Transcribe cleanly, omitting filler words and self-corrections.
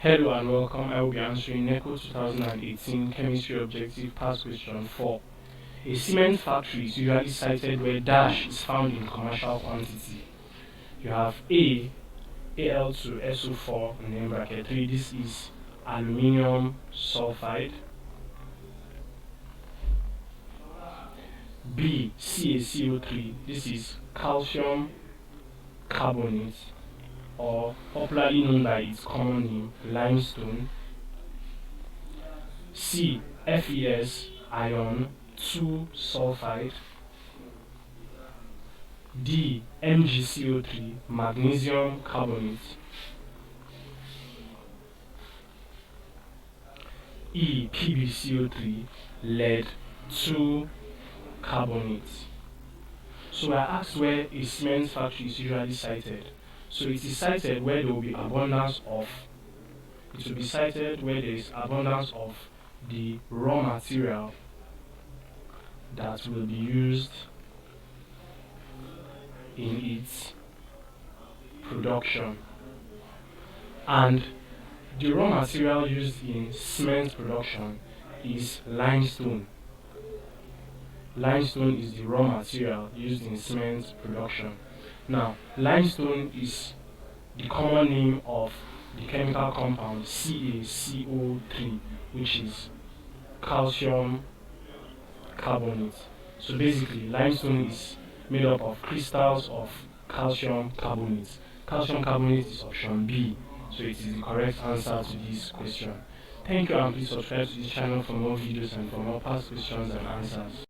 Hello and welcome. I will be answering NECO 2018 Chemistry Objective Past Question 4. A cement factory is usually cited where dash is found in commercial quantity. You have A, Al2SO4 and then bracket 3. This is aluminium sulfide. B, CaCO3. This is calcium carbonate, or popularly known by its common name, limestone. C, FeS iron 2 sulfide. D, MgCO3 magnesium carbonate. E, PbCO3 lead 2 carbonate. So I asked where a cement factory is usually cited. So it is cited where there will be abundance of, it will be cited where there is abundance of the raw material that will be used in its production. And the raw material used in cement production is limestone. Limestone is the raw material used in cement production. Now, limestone is the common name of the chemical compound CaCO3, which is calcium carbonate. So basically, limestone is made up of crystals of calcium carbonate. Calcium carbonate is option B, so it is the correct answer to this question. Thank you, and please subscribe to this channel for more videos and for more past questions and answers.